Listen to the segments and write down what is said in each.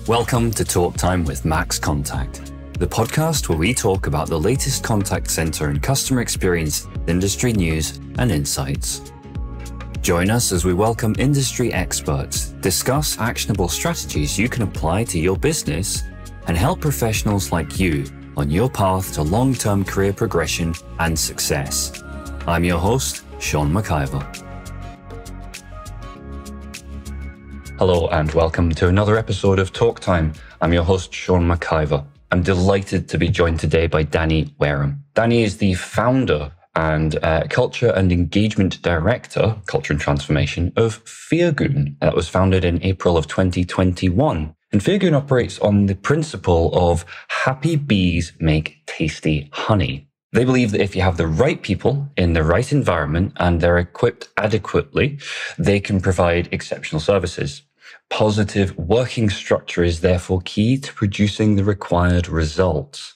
Welcome to Talk Time with Max Contact, the podcast where we talk about the latest contact center and customer experience, industry news, and insights. Join us as we welcome industry experts, discuss actionable strategies you can apply to your business, and help professionals like you on your path to long-term career progression and success. I'm your host, Sean McIver. Hello and welcome to another episode of Talk Time. I'm your host, Sean McIver. I'm delighted to be joined today by Danny Wareham. Danny is the founder and Culture and Engagement Director, Culture and Transformation, of Firgun. That was founded in April of 2021. And Firgun operates on the principle of happy bees make tasty honey. They believe that if you have the right people in the right environment and they're equipped adequately, they can provide exceptional services. Positive working structure is therefore key to producing the required results.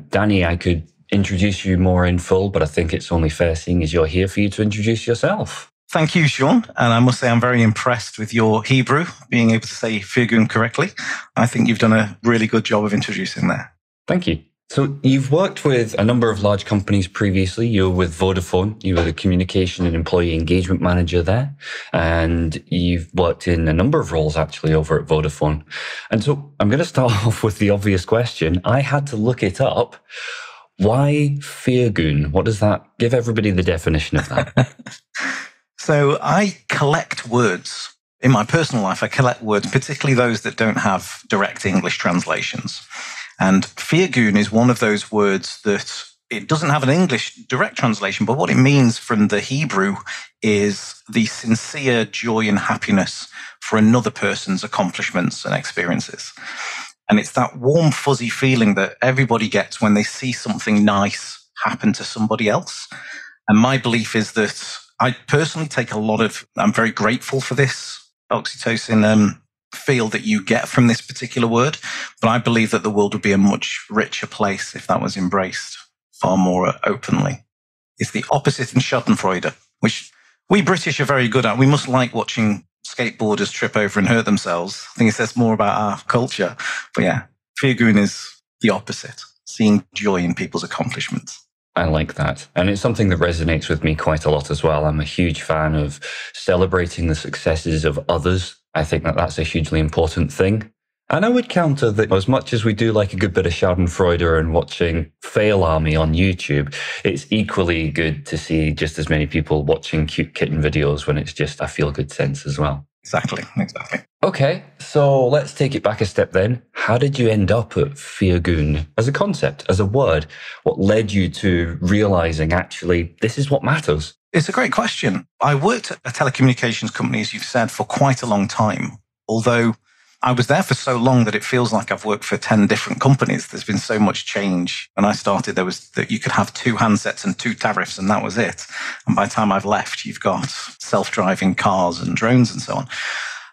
Danny, I could introduce you more in full, but I think it's only fair, seeing as you're here, for you to introduce yourself. Thank you, Sean. And I must say I'm very impressed with your Hebrew, being able to say Firgun correctly. I think you've done a really good job of introducing there. Thank you. So you've worked with a number of large companies previously. You were with Vodafone. You were the communication and employee engagement manager there. And you've worked in a number of roles actually over at Vodafone. And so I'm going to start off with the obvious question. I had to look it up. Why Firgun? What does that give everybody the definition of that? So I collect words. In my personal life, I collect words, particularly those that don't have direct English translations. And Firgun is one of those words that it doesn't have an English direct translation, but what it means from the Hebrew is the sincere joy and happiness for another person's accomplishments and experiences. And it's that warm, fuzzy feeling that everybody gets when they see something nice happen to somebody else. And my belief is that I personally I'm very grateful for this oxytocin feel that you get from this particular word. But I believe that the world would be a much richer place if that was embraced far more openly. It's the opposite in Schadenfreude, which we British are very good at. We must like watching skateboarders trip over and hurt themselves. I think it says more about our culture. But yeah, Firgun is the opposite, seeing joy in people's accomplishments. I like that. And it's something that resonates with me quite a lot as well. I'm a huge fan of celebrating the successes of others. I think that that's a hugely important thing. And I would counter that as much as we do like a good bit of Schadenfreude and watching Fail Army on YouTube, it's equally good to see just as many people watching cute kitten videos when it's just a feel-good sense as well. Exactly. Okay, so let's take it back a step then. How did you end up at Firgun as a concept, as a word? What led you to realizing actually this is what matters? It's a great question. I worked at a telecommunications company, as you've said, for quite a long time, although I was there for so long that it feels like I've worked for 10 different companies. There's been so much change. When I started, there was that you could have 2 handsets and 2 tariffs, and that was it. And by the time I've left, you've got self-driving cars and drones and so on.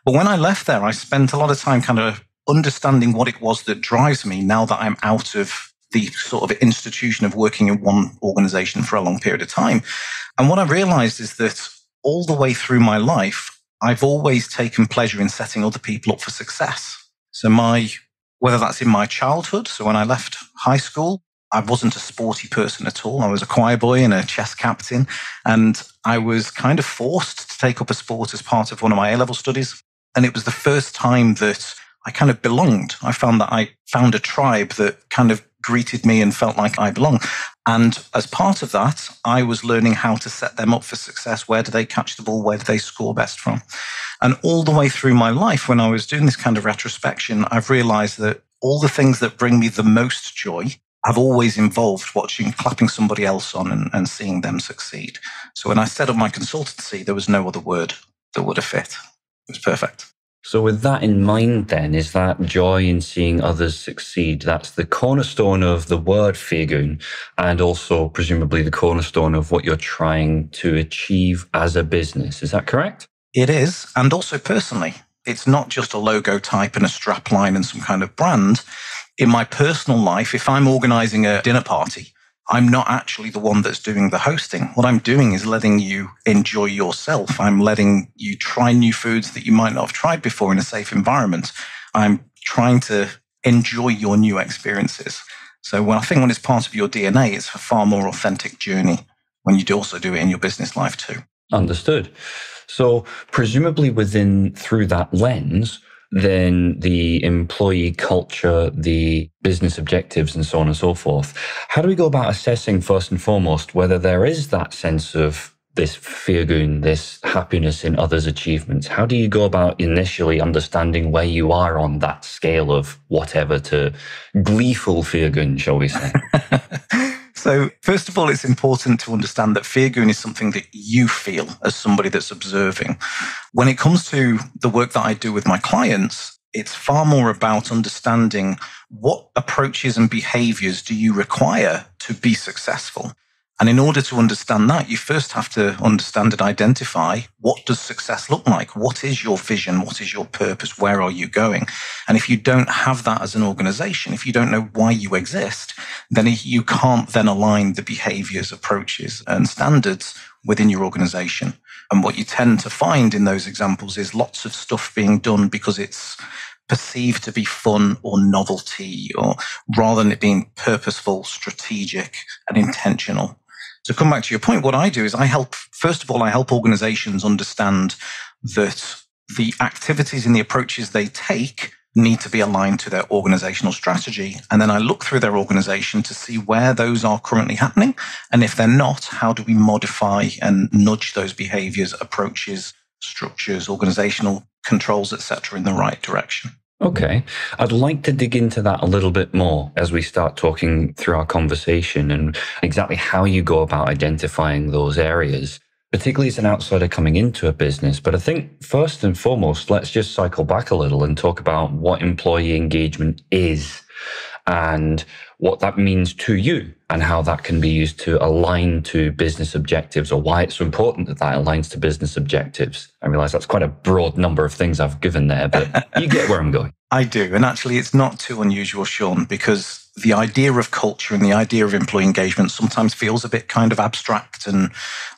But when I left there, I spent a lot of time kind of understanding what it was that drives me now that I'm out of the sort of institution of working in one organization for a long period of time. And what I realized is that all the way through my life, I've always taken pleasure in setting other people up for success. So whether that's in my childhood, so when I left high school, I wasn't a sporty person at all. I was a choir boy and a chess captain, and I was kind of forced to take up a sport as part of one of my A-level studies. And it was the first time that I kind of belonged. I found that I found a tribe that kind of greeted me and felt like I belong. And as part of that, I was learning how to set them up for success. Where do they catch the ball? Where do they score best from? And all the way through my life, when I was doing this kind of retrospection, I've realized that all the things that bring me the most joy have always involved clapping somebody else on and seeing them succeed. So when I set up my consultancy, there was no other word that would have fit. It was perfect. So with that in mind then, is that joy in seeing others succeed, that's the cornerstone of the word Firgun, and also presumably the cornerstone of what you're trying to achieve as a business. Is that correct? It is. And also personally, it's not just a logo type and a strap line and some kind of brand. In my personal life, if I'm organizing a dinner party, I'm not actually the one that's doing the hosting. What I'm doing is letting you enjoy yourself. I'm letting you try new foods that you might not have tried before in a safe environment. I'm trying to enjoy your new experiences. So when it's part of your DNA, it's a far more authentic journey when you also do it in your business life too. Understood. So presumably through that lens, then the employee culture, the business objectives, and so on and so forth. How do we go about assessing, first and foremost, whether there is that sense of this Firgun, this happiness in others' achievements? How do you go about initially understanding where you are on that scale of whatever to gleeful Firgun, shall we say? So first of all, it's important to understand that Firgun is something that you feel as somebody that's observing. When it comes to the work that I do with my clients, it's far more about understanding what approaches and behaviors do you require to be successful. And in order to understand that, you first have to understand and identify, what does success look like? What is your vision? What is your purpose? Where are you going? And if you don't have that as an organization, if you don't know why you exist, then you can't then align the behaviors, approaches, and standards within your organization. And what you tend to find in those examples is lots of stuff being done because it's perceived to be fun or novelty, or rather than it being purposeful, strategic, and intentional. To come back to your point, what I do is I help organizations understand that the activities and the approaches they take need to be aligned to their organizational strategy. And then I look through their organization to see where those are currently happening. And if they're not, how do we modify and nudge those behaviors, approaches, structures, organizational controls, etc., in the right direction? Okay. I'd like to dig into that a little bit more as we start talking through our conversation and exactly how you go about identifying those areas, particularly as an outsider coming into a business. But I think first and foremost, let's just cycle back a little and talk about what employee engagement is and what that means to you and how that can be used to align to business objectives, or why it's so important that that aligns to business objectives. I realize that's quite a broad number of things I've given there, but you get where I'm going. I do. And actually, it's not too unusual, Sean, because the idea of culture and the idea of employee engagement sometimes feels a bit kind of abstract, and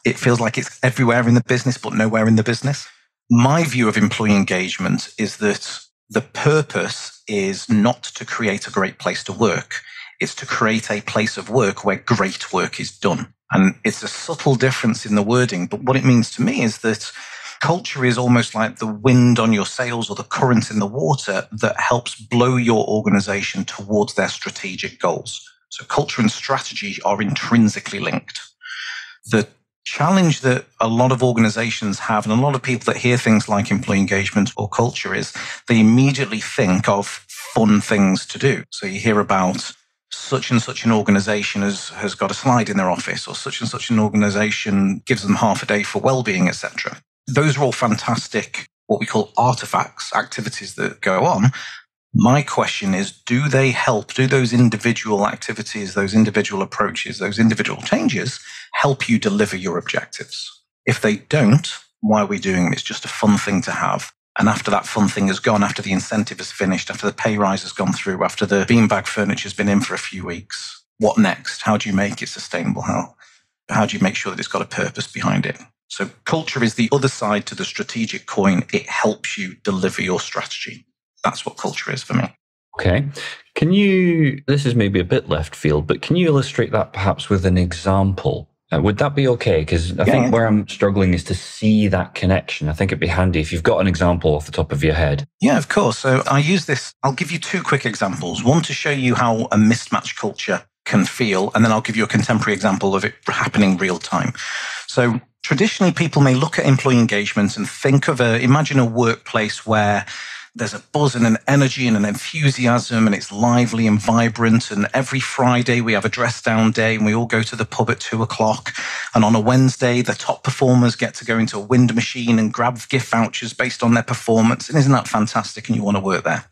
it feels like it's everywhere in the business, but nowhere in the business. My view of employee engagement is that the purpose is not to create a great place to work. It's to create a place of work where great work is done. And it's a subtle difference in the wording, but what it means to me is that culture is almost like the wind on your sails or the current in the water that helps blow your organization towards their strategic goals. So culture and strategy are intrinsically linked. The challenge that a lot of organizations have, and a lot of people that hear things like employee engagement or culture, is they immediately think of fun things to do. So you hear about such and such an organization has got a slide in their office, or such and such an organization gives them half a day for well-being, etc. Those are all fantastic, what we call artifacts, activities that go on. My question is, do they help? Do those individual activities, those individual approaches, those individual changes help you deliver your objectives? If they don't, why are we doing it? It's just a fun thing to have. And after that fun thing has gone, after the incentive is finished, after the pay rise has gone through, after the beanbag furniture has been in for a few weeks, what next? How do you make it sustainable? How do you make sure that it's got a purpose behind it? So culture is the other side to the strategic coin. It helps you deliver your strategy. That's what culture is for me. Okay. This is maybe a bit left field, but can you illustrate that perhaps with an example? Would that be okay? Because I think where I'm struggling is to see that connection. I think it'd be handy if you've got an example off the top of your head. Yeah, of course. So I use this. I'll give you two quick examples. One to show you how a mismatched culture can feel, and then I'll give you a contemporary example of it happening real time. So traditionally, people may look at employee engagement and think of imagine a workplace where there's a buzz and an energy and an enthusiasm, and it's lively and vibrant. And every Friday we have a dress down day and we all go to the pub at 2:00. And on a Wednesday, the top performers get to go into a wind machine and grab gift vouchers based on their performance. And isn't that fantastic? And you want to work there.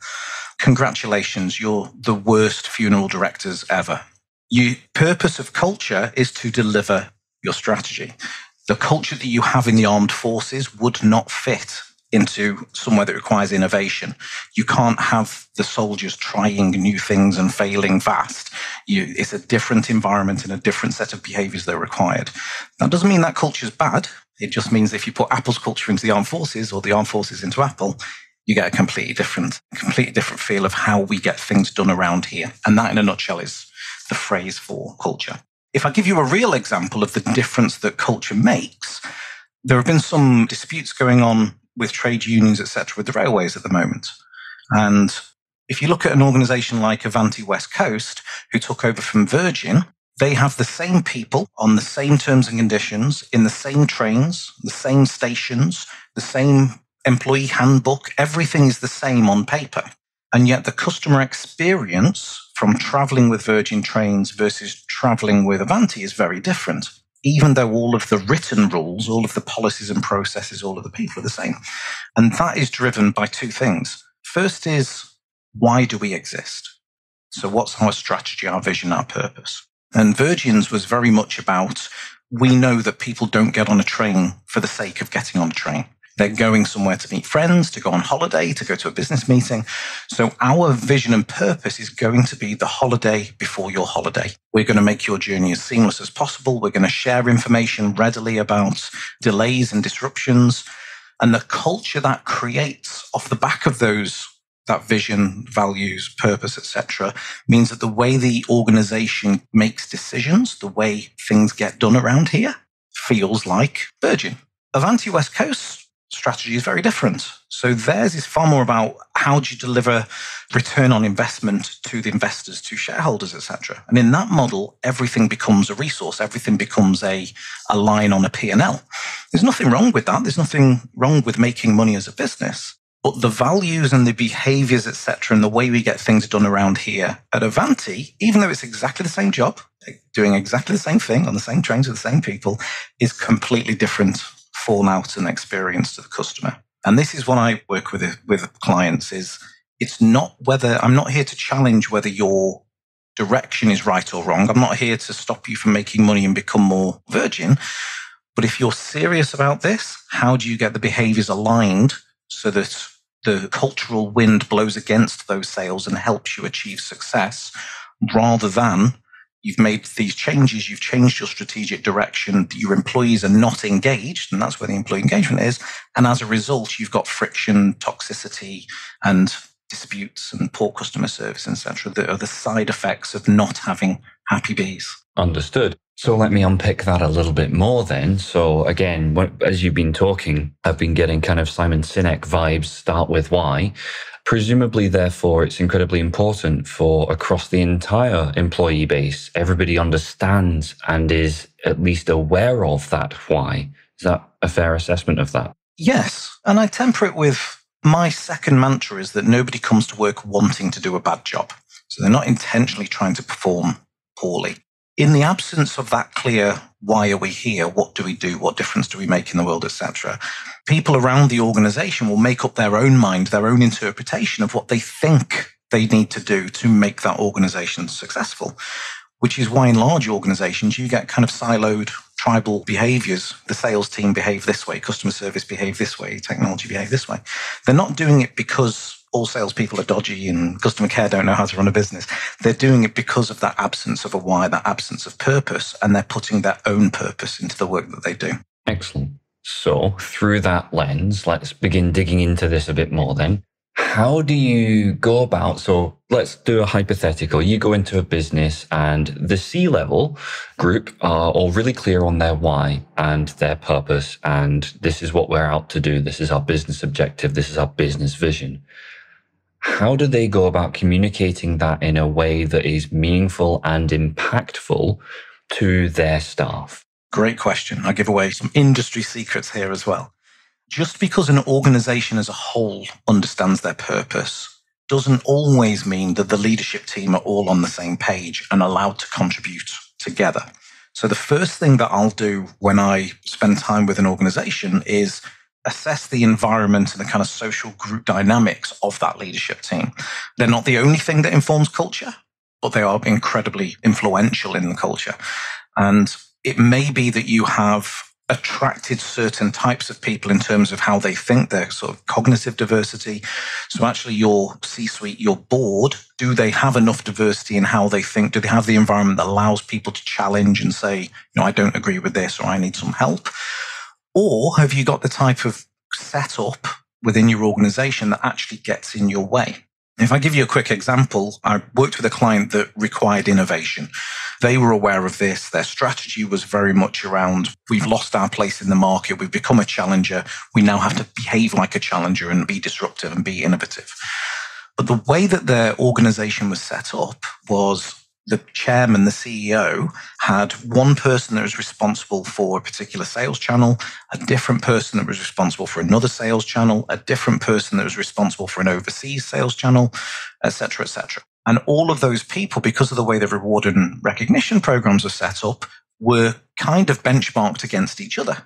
Congratulations, you're the worst funeral directors ever. Your purpose of culture is to deliver your strategy. The culture that you have in the armed forces would not fit into somewhere that requires innovation. You can't have the soldiers trying new things and failing fast. It's a different environment and a different set of behaviors that are required. That doesn't mean that culture is bad. It just means if you put Apple's culture into the armed forces or the armed forces into Apple, you get a completely different feel of how we get things done around here. And that in a nutshell is the phrase for culture. If I give you a real example of the difference that culture makes, there have been some disputes going on with trade unions, etc., with the railways at the moment. And if you look at an organization like Avanti West Coast, who took over from Virgin, they have the same people on the same terms and conditions, in the same trains, the same stations, the same employee handbook. Everything is the same on paper. And yet the customer experience from traveling with Virgin trains versus traveling with Avanti is very different, even though all of the written rules, all of the policies and processes, all of the people are the same. And that is driven by two things. First is, why do we exist? So what's our strategy, our vision, our purpose? And Virgin's was very much about, we know that people don't get on a train for the sake of getting on a train. They're going somewhere to meet friends, to go on holiday, to go to a business meeting. So our vision and purpose is going to be the holiday before your holiday. We're going to make your journey as seamless as possible. We're going to share information readily about delays and disruptions. And the culture that creates off the back of that vision, values, purpose, etc., means that the way the organization makes decisions, the way things get done around here, feels like Virgin. Avanti West Coast strategy is very different. So theirs is far more about how do you deliver return on investment to the investors, to shareholders, etc. And in that model, everything becomes a resource. Everything becomes a line on a P&L. There's nothing wrong with that. There's nothing wrong with making money as a business. But the values and the behaviors, etc., and the way we get things done around here at Avanti, even though it's exactly the same job, doing exactly the same thing on the same trains with the same people, is completely different fallout and experience to the customer. And this is what I work with clients is, it's not whether, I'm not here to challenge whether your direction is right or wrong. I'm not here to stop you from making money and become more Virgin. But if you're serious about this, how do you get the behaviors aligned so that the cultural wind blows against those sales and helps you achieve success, rather than you've made these changes, you've changed your strategic direction, your employees are not engaged, and that's where the employee engagement is. And as a result, you've got friction, toxicity, and disputes and poor customer service, etc. that are the side effects of not having happy bees. Understood. So let me unpick that a little bit more then. So again, as you've been talking, I've been getting kind of Simon Sinek vibes, start with why. Presumably, therefore, it's incredibly important for across the entire employee base, everybody understands and is at least aware of that why. Is that a fair assessment of that? Yes. And I temper it with my second mantra is that nobody comes to work wanting to do a bad job. So they're not intentionally trying to perform poorly. In the absence of that clear, why are we here? What do we do? What difference do we make in the world, etc.? People around the organization will make up their own mind, their own interpretation of what they think they need to do to make that organization successful, which is why in large organizations, you get kind of siloed tribal behaviors. The sales team behave this way, customer service behave this way, technology behave this way. They're not doing it because all salespeople are dodgy and customer care don't know how to run a business. They're doing it because of that absence of a why, that absence of purpose, and they're putting their own purpose into the work that they do. Excellent. So through that lens, let's begin digging into this a bit more then. How do you go about, so let's do a hypothetical. You go into a business and the C-level group are all really clear on their why and their purpose. And this is what we're out to do. This is our business objective. This is our business vision. How do they go about communicating that in a way that is meaningful and impactful to their staff? Great question. I'll give away some industry secrets here as well. Just because an organization as a whole understands their purpose doesn't always mean that the leadership team are all on the same page and allowed to contribute together. So the first thing that I'll do when I spend time with an organization is assess the environment and the kind of social group dynamics of that leadership team. They're not the only thing that informs culture, but they are incredibly influential in the culture. And it may be that you have attracted certain types of people in terms of how they think, their sort of cognitive diversity. So actually your C-suite, your board, do they have enough diversity in how they think? Do they have the environment that allows people to challenge and say, I don't agree with this or I need some help? Or have you got the type of setup within your organization that actually gets in your way. If I give you a quick example, I worked with a client that required innovation. They were aware of this. Their strategy was very much around, we've lost our place in the market. We've become a challenger. We now have to behave like a challenger and be disruptive and be innovative. But the way that their organization was set up was the chairman, the CEO, had one person that was responsible for a particular sales channel, a different person that was responsible for another sales channel, a different person that was responsible for an overseas sales channel, et cetera, et cetera. And all of those people, because of the way the reward and recognition programs are set up, were kind of benchmarked against each other.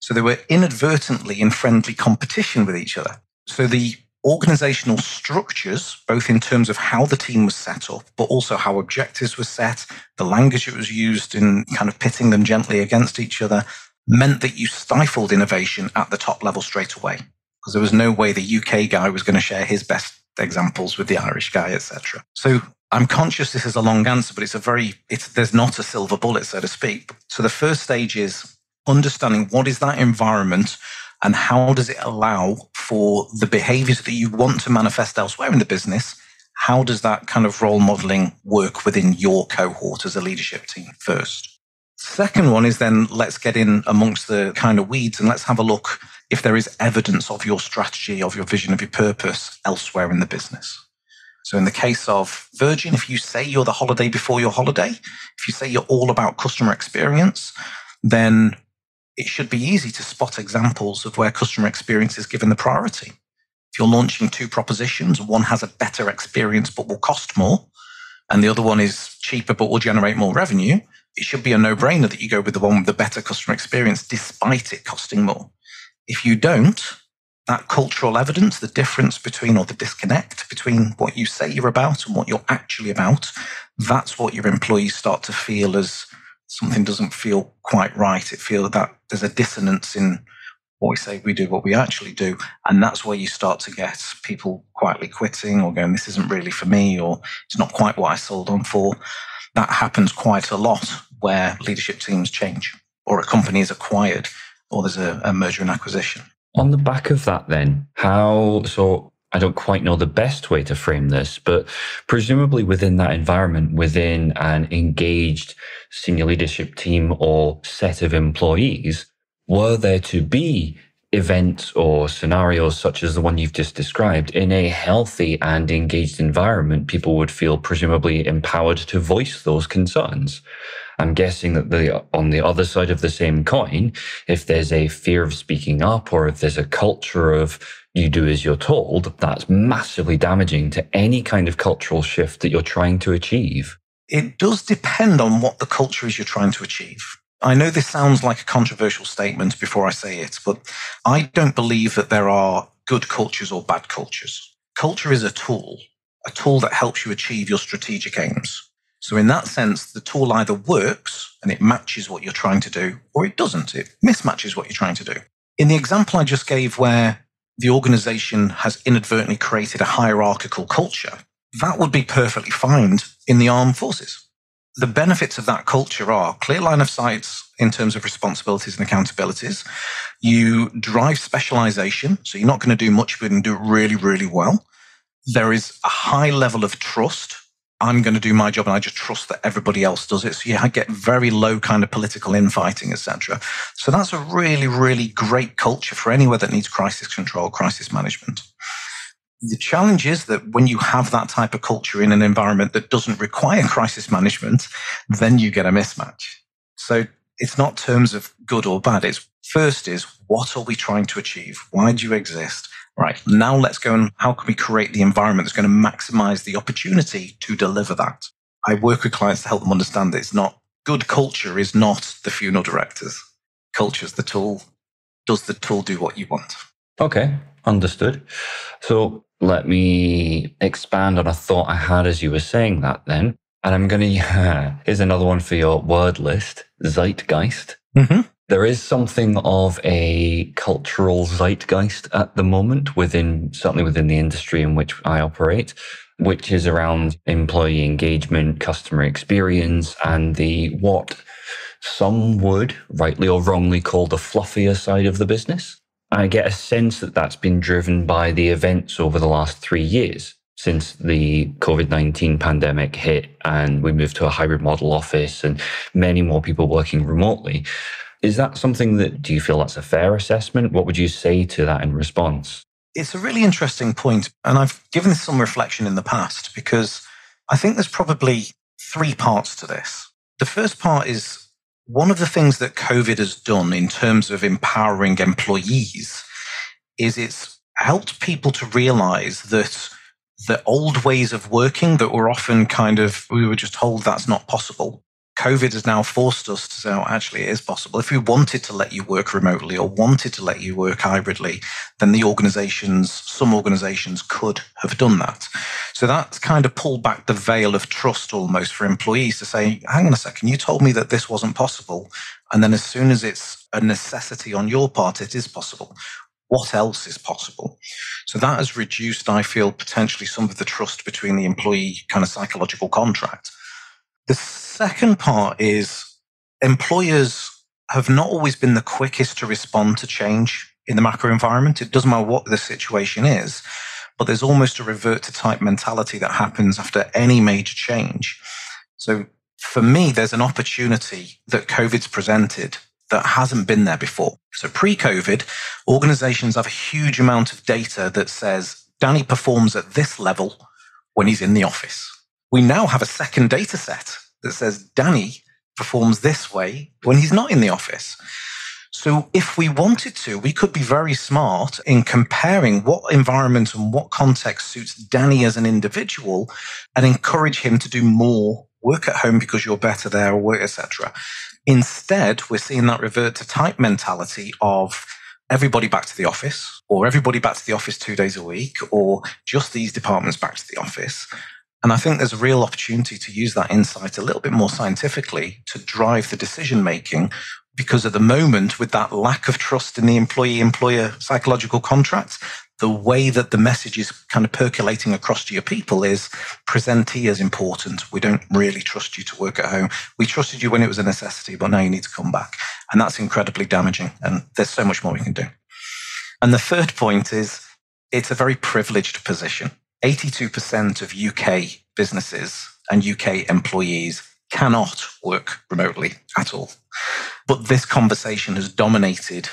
So they were inadvertently in friendly competition with each other. So the organizational structures, both in terms of how the team was set up, but also how objectives were set, the language that was used in kind of pitting them gently against each other, meant that you stifled innovation at the top level straight away. Because there was no way the UK guy was going to share his best examples with the Irish guy, etc. So I'm conscious this is a long answer, but there's not a silver bullet, so to speak. So the first stage is understanding what is that environment and how does it allow for the behaviors that you want to manifest elsewhere in the business? How does that kind of role modeling work within your cohort as a leadership team first? Second one is then let's get in amongst the kind of weeds and let's have a look if there is evidence of your strategy, of your vision, of your purpose elsewhere in the business. So in the case of Virgin, if you say you're the holiday before your holiday, if you say you're all about customer experience, then it should be easy to spot examples of where customer experience is given the priority. If you're launching two propositions, one has a better experience but will cost more, and the other one is cheaper but will generate more revenue, it should be a no-brainer that you go with the one with the better customer experience despite it costing more. If you don't, that cultural evidence, the difference between or the disconnect between what you say you're about and what you're actually about, that's what your employees start to feel as something doesn't feel quite right. It feels that there's a dissonance in what we say we do, what we actually do. And that's where you start to get people quietly quitting or going, this isn't really for me, or it's not quite what I sold on for. That happens quite a lot where leadership teams change or a company is acquired or there's a merger and acquisition. On the back of that then, so I don't quite know the best way to frame this, but presumably within that environment, within an engaged senior leadership team or set of employees, were there to be events or scenarios such as the one you've just described, in a healthy and engaged environment, people would feel presumably empowered to voice those concerns. I'm guessing that on the other side of the same coin, if there's a fear of speaking up or if there's a culture of you do as you're told, that's massively damaging to any kind of cultural shift that you're trying to achieve. It does depend on what the culture is you're trying to achieve. I know this sounds like a controversial statement before I say it, but I don't believe that there are good cultures or bad cultures. Culture is a tool that helps you achieve your strategic aims. So in that sense, the tool either works and it matches what you're trying to do, or it doesn't. It mismatches what you're trying to do. In the example I just gave where the organization has inadvertently created a hierarchical culture, that would be perfectly fine in the armed forces. The benefits of that culture are clear line of sight in terms of responsibilities and accountabilities. You drive specialization, so you're not going to do much of it and do it really, really well. There is a high level of trust. I'm going to do my job and I just trust that everybody else does it. So I get very low kind of political infighting, etc. So that's a really, really great culture for anywhere that needs crisis control, crisis management. The challenge is that when you have that type of culture in an environment that doesn't require crisis management, then you get a mismatch. So it's not terms of good or bad. It's first is, what are we trying to achieve? Why do you exist? Right, now let's go and how can we create the environment that's going to maximize the opportunity to deliver that? I work with clients to help them understand that it's not good culture is not the funeral directors. Culture is the tool. Does the tool do what you want? Okay, understood. So let me expand on a thought I had as you were saying that then. And I'm going to, here's another one for your word list, zeitgeist. Mm-hmm. There is something of a cultural zeitgeist at the moment certainly within the industry in which I operate, which is around employee engagement, customer experience, and what some would rightly or wrongly call the fluffier side of the business. I get a sense that that's been driven by the events over the last 3 years since the COVID-19 pandemic hit and we moved to a hybrid model office and many more people working remotely. Is that something that, do you feel that's a fair assessment? What would you say to that in response? It's a really interesting point, and I've given this some reflection in the past because I think there's probably 3 parts to this. The first part is one of the things that COVID has done in terms of empowering employees is it's helped people to realize that the old ways of working that were often we were just told that's not possible. COVID has now forced us to say, oh, actually, it is possible. If we wanted to let you work remotely or wanted to let you work hybridly, then some organizations could have done that. So that's kind of pulled back the veil of trust almost for employees to say, hang on a second, you told me that this wasn't possible. And then as soon as it's a necessity on your part, it is possible. What else is possible? So that has reduced, I feel, potentially some of the trust between the employee kind of psychological contract. The second part is employers have not always been the quickest to respond to change in the macro environment. It doesn't matter what the situation is, but there's almost a revert to type mentality that happens after any major change. So for me, there's an opportunity that COVID's presented that hasn't been there before. So pre-COVID, organizations have a huge amount of data that says Danny performs at this level when he's in the office. We now have a second data set that says Danny performs this way when he's not in the office. So if we wanted to, we could be very smart in comparing what environment and what context suits Danny as an individual and encourage him to do more work at home because you're better there, or work, etc. Instead, we're seeing that revert to type mentality of everybody back to the office, or everybody back to the office 2 days a week, or just these departments back to the office. And I think there's a real opportunity to use that insight a little bit more scientifically to drive the decision making, because at the moment, with that lack of trust in the employee-employer psychological contract, the way that the message is kind of percolating across to your people is presentee is important. We don't really trust you to work at home. We trusted you when it was a necessity, but now you need to come back. And that's incredibly damaging. And there's so much more we can do. And the third point is it's a very privileged position. 82% of UK businesses and UK employees cannot work remotely at all. But this conversation has dominated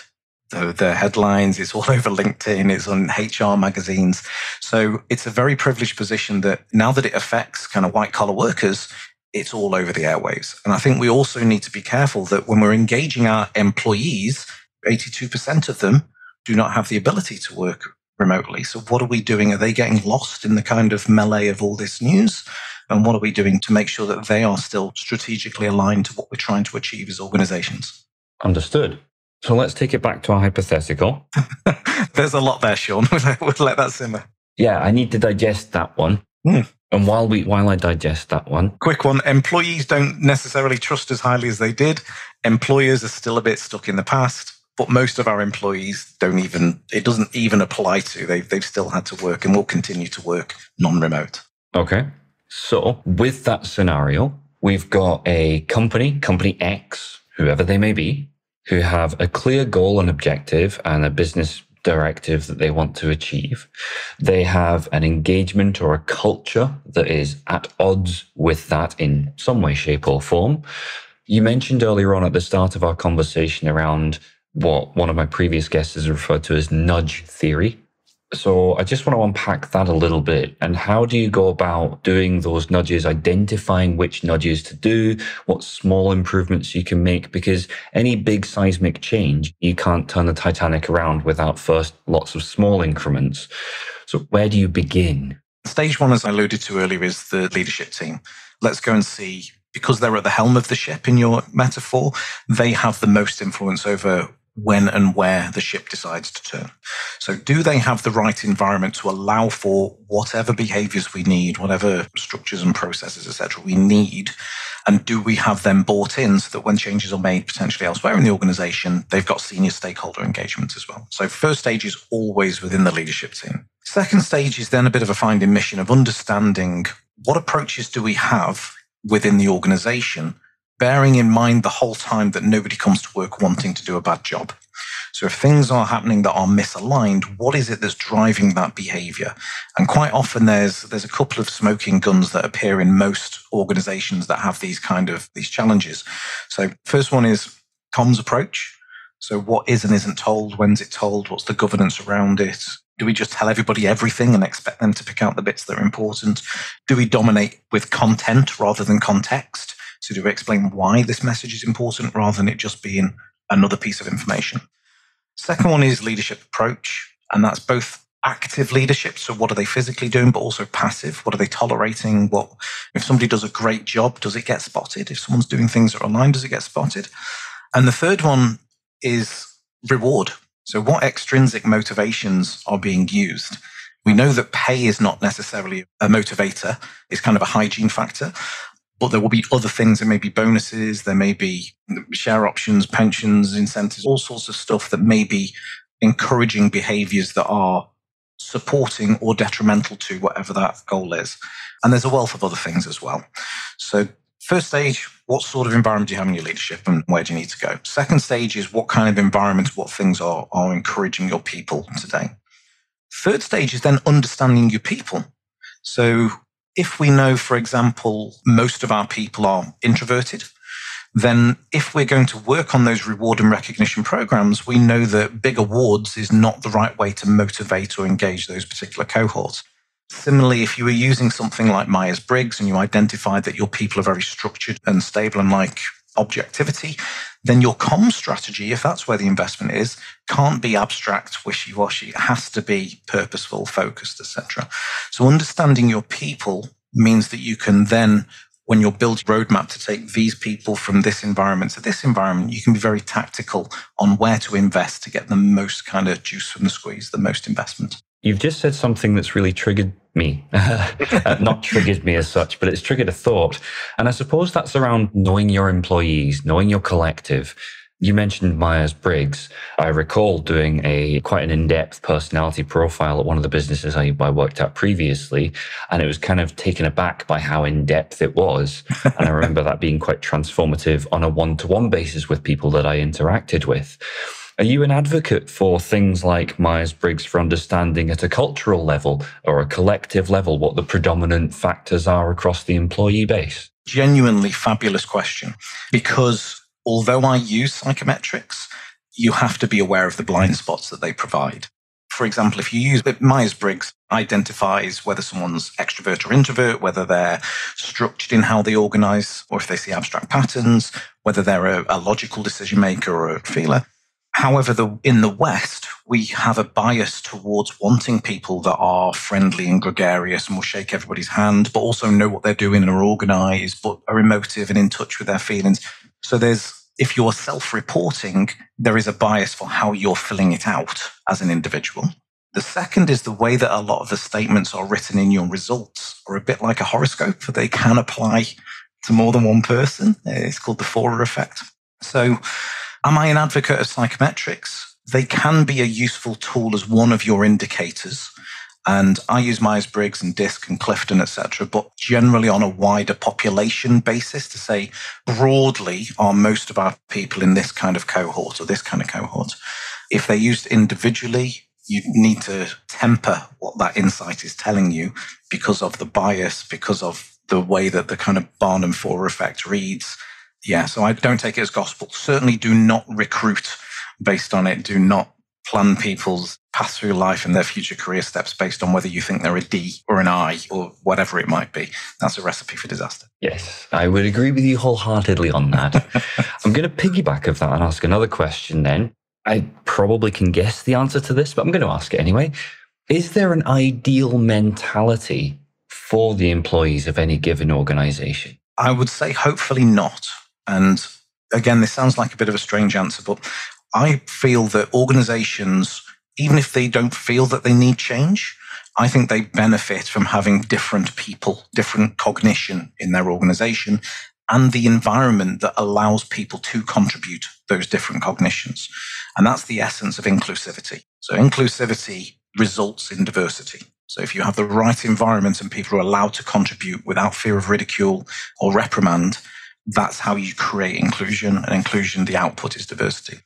the headlines. It's all over LinkedIn. It's on HR magazines. So it's a very privileged position that now that it affects kind of white collar workers, it's all over the airwaves. And I think we also need to be careful that when we're engaging our employees, 82% of them do not have the ability to work remotely. So what are we doing? Are they getting lost in the kind of melee of all this news? And what are we doing to make sure that they are still strategically aligned to what we're trying to achieve as organizations? Understood. So let's take it back to our hypothetical. There's a lot there, Sean. We'll let that simmer. Yeah, I need to digest that one. And while I digest that one. Quick one. Employees don't necessarily trust as highly as they did. Employers are still a bit stuck in the past. But most of our employees it doesn't even apply to. They've still had to work and will continue to work non-remote. Okay. So with that scenario, we've got a company X, whoever they may be, who have a clear goal and objective and a business directive that they want to achieve. They have an engagement or a culture that is at odds with that in some way, shape, or form. You mentioned earlier on at the start of our conversation around what one of my previous guests has referred to as nudge theory. So I just want to unpack that a little bit. And how do you go about doing those nudges, identifying which nudges to do, what small improvements you can make? Because any big seismic change, you can't turn the Titanic around without first lots of small increments. So where do you begin? Stage one, as I alluded to earlier, is the leadership team. Let's go and see, because they're at the helm of the ship in your metaphor, they have the most influence over when and where the ship decides to turn. So do they have the right environment to allow for whatever behaviors we need, whatever structures and processes, etc. we need? And do we have them bought in so that when changes are made potentially elsewhere in the organization, they've got senior stakeholder engagement as well? So first stage is always within the leadership team. Second stage is then a bit of a finding mission of understanding what approaches do we have within the organization, bearing in mind the whole time that nobody comes to work wanting to do a bad job. So if things are happening that are misaligned, what is it that's driving that behavior? And quite often there's a couple of smoking guns that appear in most organizations that have these challenges. So first one is comms approach. So what is and isn't told? When's it told? What's the governance around it? Do we just tell everybody everything and expect them to pick out the bits that are important? Do we dominate with content rather than context? So do we explain why this message is important rather than it just being another piece of information? Second one is leadership approach. And that's both active leadership. So what are they physically doing, but also passive? What are they tolerating? If somebody does a great job, does it get spotted? If someone's doing things that are aligned, does it get spotted? And the third one is reward. So what extrinsic motivations are being used? We know that pay is not necessarily a motivator. It's kind of a hygiene factor. But there will be other things. There may be bonuses. There may be share options, pensions, incentives, all sorts of stuff that may be encouraging behaviors that are supporting or detrimental to whatever that goal is. And there's a wealth of other things as well. So first stage, what sort of environment do you have in your leadership and where do you need to go? Second stage is what kind of environment, what things are encouraging your people today. Third stage is then understanding your people. So if we know, for example, most of our people are introverted, then if we're going to work on those reward and recognition programs, we know that big awards is not the right way to motivate or engage those particular cohorts. Similarly, if you were using something like Myers-Briggs and you identified that your people are very structured and stable and like objectivity, then your comms strategy, if that's where the investment is, can't be abstract, wishy-washy. It has to be purposeful, focused, etc. So understanding your people means that you can then, when you're building a roadmap to take these people from this environment to this environment, you can be very tactical on where to invest to get the most kind of juice from the squeeze, the most investment. You've just said something that's really triggered me. Not triggered me as such, but it's triggered a thought. And I suppose that's around knowing your employees, knowing your collective. You mentioned Myers-Briggs. I recall doing quite an in-depth personality profile at one of the businesses I worked at previously, and it was kind of taken aback by how in-depth it was. And I remember that being quite transformative on a one-to-one basis with people that I interacted with. Are you an advocate for things like Myers-Briggs for understanding at a cultural level or a collective level what the predominant factors are across the employee base? Genuinely fabulous question, because although I use psychometrics, you have to be aware of the blind spots that they provide. For example, if you use Myers-Briggs, identifies whether someone's extrovert or introvert, whether they're structured in how they organize, or if they see abstract patterns, whether they're a logical decision maker or a feeler. However, in the West, we have a bias towards wanting people that are friendly and gregarious and will shake everybody's hand, but also know what they're doing and are organized, but are emotive and in touch with their feelings. So if you're self-reporting, there is a bias for how you're filling it out as an individual. The second is the way that a lot of the statements are written in your results are a bit like a horoscope. They can apply to more than one person. It's called the Forer effect. So am I an advocate of psychometrics? They can be a useful tool as one of your indicators. And I use Myers-Briggs and DISC and Clifton, etc., but generally on a wider population basis to say broadly are most of our people in this kind of cohort or this kind of cohort. If they're used individually, you need to temper what that insight is telling you because of the bias, because of the way that the kind of Barnum-Forer effect reads. Yeah, so I don't take it as gospel. Certainly do not recruit based on it. Do not plan people's path through life and their future career steps based on whether you think they're a D or an I or whatever it might be. That's a recipe for disaster. Yes, I would agree with you wholeheartedly on that. I'm going to piggyback of that and ask another question then. I probably can guess the answer to this, but I'm going to ask it anyway. Is there an ideal mentality for the employees of any given organization? I would say hopefully not. And again, this sounds like a bit of a strange answer, but I feel that organizations, even if they don't feel that they need change, I think they benefit from having different people, different cognition in their organization, and the environment that allows people to contribute those different cognitions. And that's the essence of inclusivity. So inclusivity results in diversity. So if you have the right environment and people are allowed to contribute without fear of ridicule or reprimand, that's how you create inclusion. And inclusion, the output is diversity.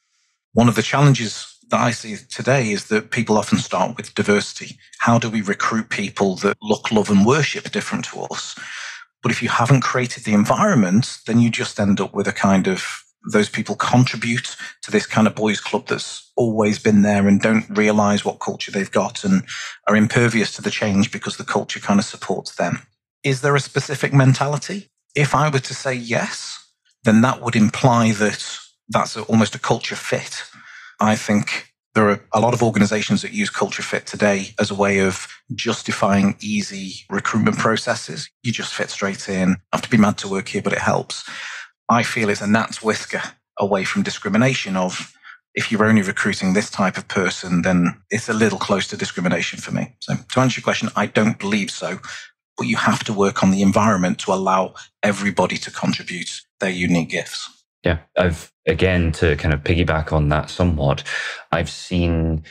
One of the challenges that I see today is that people often start with diversity. How do we recruit people that look, love, and worship different to us? But if you haven't created the environment, then you just end up with a kind of, those people contribute to this kind of boys club that's always been there and don't realize what culture they've got and are impervious to the change because the culture kind of supports them. Is there a specific mentality? If I were to say yes, then that would imply that that's almost a culture fit. I think there are a lot of organizations that use culture fit today as a way of justifying easy recruitment processes. You just fit straight in. I have to be mad to work here, but it helps. I feel it's a gnat's whisker away from discrimination of, if you're only recruiting this type of person, then it's a little close to discrimination for me. So to answer your question, I don't believe so, but you have to work on the environment to allow everybody to contribute their unique gifts. Yeah, again, to kind of piggyback on that somewhat, I've seen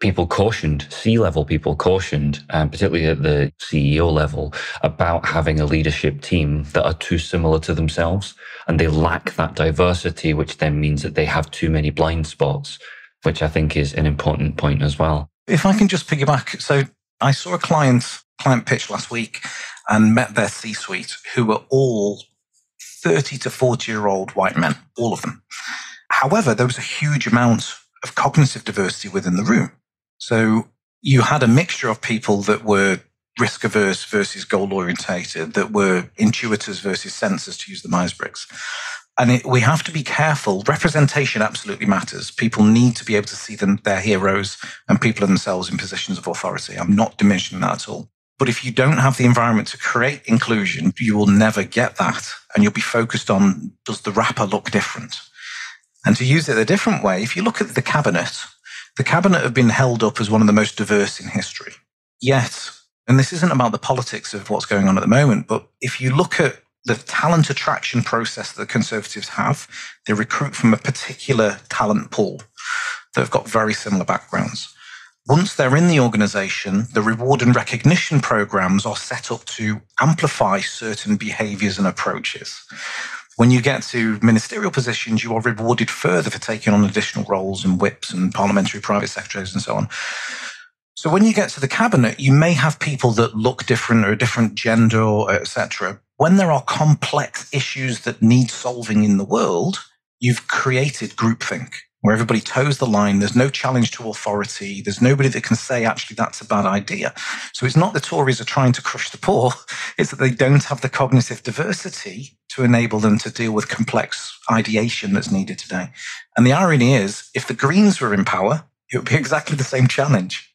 people cautioned, C-level people cautioned, particularly at the CEO level, about having a leadership team that are too similar to themselves, and they lack that diversity, which then means that they have too many blind spots, which I think is an important point as well. If I can just piggyback. So I saw a client pitch last week and met their C-suite, who were all 30 to 40-year-old white men, all of them. However, there was a huge amount of cognitive diversity within the room. So you had a mixture of people that were risk-averse versus goal-orientated, that were intuitors versus sensors, to use the Myers-Briggs. And we have to be careful. Representation absolutely matters. People need to be able to see their heroes and people themselves in positions of authority. I'm not diminishing that at all. But if you don't have the environment to create inclusion, you will never get that. And you'll be focused on, does the wrapper look different? And to use it a different way, if you look at the cabinet have been held up as one of the most diverse in history. Yet, and this isn't about the politics of what's going on at the moment, but if you look at the talent attraction process that the Conservatives have, they recruit from a particular talent pool that have got very similar backgrounds. Once they're in the organization, the reward and recognition programs are set up to amplify certain behaviors and approaches. When you get to ministerial positions, you are rewarded further for taking on additional roles and whips and parliamentary private secretaries and so on. So when you get to the cabinet, you may have people that look different or a different gender, or etc. When there are complex issues that need solving in the world, you've created groupthink, where everybody toes the line. There's no challenge to authority. There's nobody that can say, actually, that's a bad idea. So it's not the Tories are trying to crush the poor. It's that they don't have the cognitive diversity to enable them to deal with complex ideation that's needed today. And the irony is, if the Greens were in power, it would be exactly the same challenge.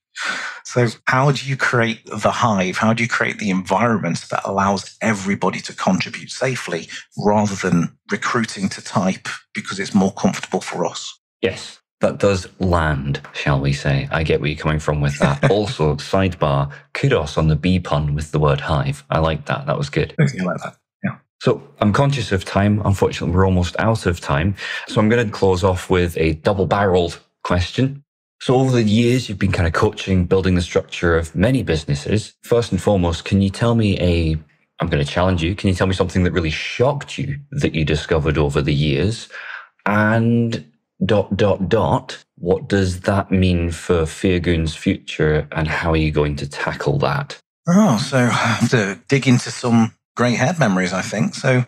So how do you create the hive? How do you create the environment that allows everybody to contribute safely rather than recruiting to type because it's more comfortable for us? Yes, that does land, shall we say. I get where you're coming from with that. Also, sidebar, kudos on the B pun with the word hive. I like that. That was good. I like that. Yeah. So I'm conscious of time. Unfortunately, we're almost out of time. So I'm going to close off with a double-barreled question. So over the years, you've been kind of coaching, building the structure of many businesses. First and foremost, can you tell me I'm going to challenge you. Can you tell me something that really shocked you that you discovered over the years? And ... what does that mean for Firgun's future, and how are you going to tackle that? So I have to dig into some grey head memories, I think. So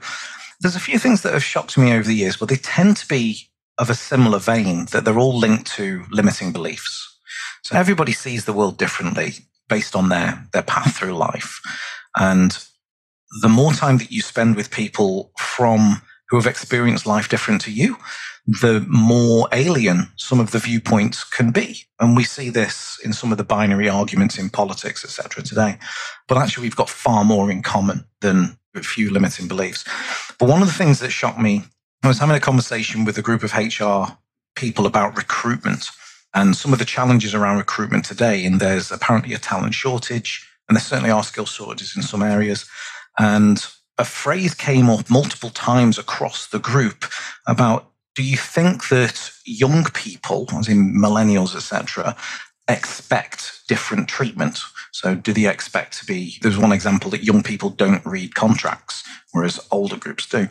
there's a few things that have shocked me over the years, but they tend to be of a similar vein, that they're all linked to limiting beliefs. So everybody sees the world differently based on their path through life. And the more time that you spend with people who have experienced life different to you, the more alien some of the viewpoints can be. And we see this in some of the binary arguments in politics, etc. today. But actually, we've got far more in common than a few limiting beliefs. But one of the things that shocked me, I was having a conversation with a group of HR people about recruitment and some of the challenges around recruitment today. And there's apparently a talent shortage, and there certainly are skill shortages in some areas. And a phrase came up multiple times across the group about, do you think that young people, as in millennials, etc., expect different treatment? So do they expect to be, there's one example that young people don't read contracts, whereas older groups do.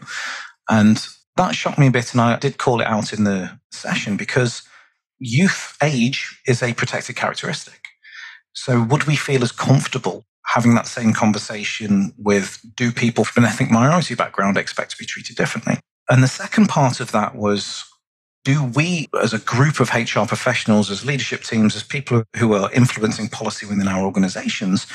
And that shocked me a bit, and I did call it out in the session, because youth age is a protected characteristic. So would we feel as comfortable having that same conversation with, do people from an ethnic minority background expect to be treated differently? And the second part of that was, do we as a group of HR professionals, as leadership teams, as people who are influencing policy within our organizations,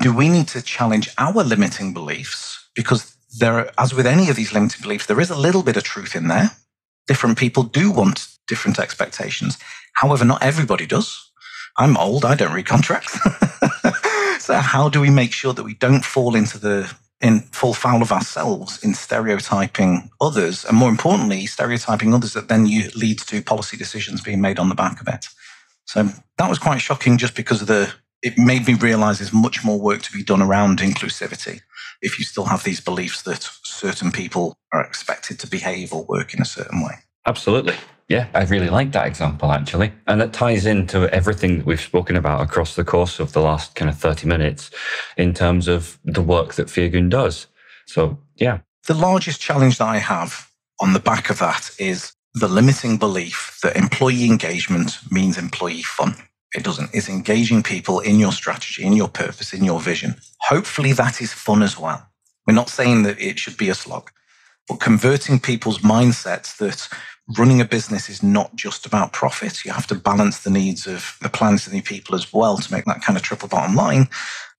do we need to challenge our limiting beliefs? Because there, as with any of these limiting beliefs, there is a little bit of truth in there. Different people do want different expectations. However, not everybody does. I'm old. I don't read contracts. So how do we make sure that we don't fall in full foul of ourselves in stereotyping others, and more importantly, stereotyping others that then leads to policy decisions being made on the back of it? So that was quite shocking, just because it made me realize there's much more work to be done around inclusivity if you still have these beliefs that certain people are expected to behave or work in a certain way. Absolutely. Yeah, I really like that example, actually. And that ties into everything that we've spoken about across the course of the last kind of 30 minutes in terms of the work that Firgun does. So, yeah. The largest challenge that I have on the back of that is the limiting belief that employee engagement means employee fun. It doesn't. It's engaging people in your strategy, in your purpose, in your vision. Hopefully that is fun as well. We're not saying that it should be a slog, but converting people's mindsets that running a business is not just about profit. You have to balance the needs of the plans of the people as well to make that kind of triple bottom line.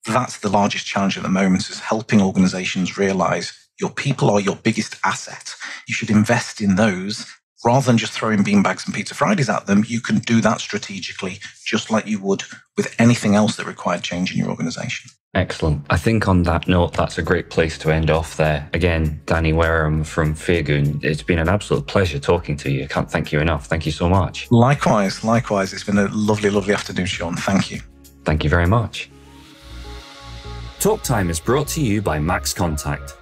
That's the largest challenge at the moment, is helping organizations realize your people are your biggest asset. You should invest in those rather than just throwing beanbags and Pizza Fridays at them. You can do that strategically, just like you would with anything else that required change in your organization. Excellent. I think on that note, that's a great place to end off there. Again, Danny Wareham from Firgun, it's been an absolute pleasure talking to you. I can't thank you enough. Thank you so much. Likewise. It's been a lovely, lovely afternoon, Sean. Thank you. Thank you very much. Talk Time is brought to you by Max Contact.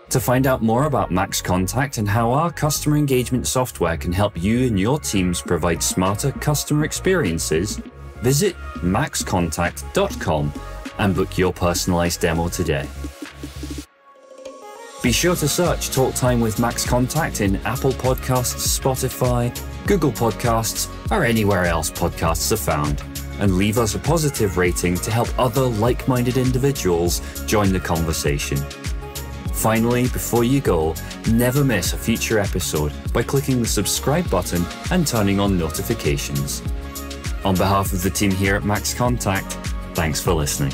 To find out more about Max Contact and how our customer engagement software can help you and your teams provide smarter customer experiences, visit maxcontact.com and book your personalized demo today. Be sure to search Talk Time with Max Contact in Apple Podcasts, Spotify, Google Podcasts, or anywhere else podcasts are found, and leave us a positive rating to help other like-minded individuals join the conversation. Finally, before you go, never miss a future episode by clicking the subscribe button and turning on notifications. On behalf of the team here at Max Contact, thanks for listening.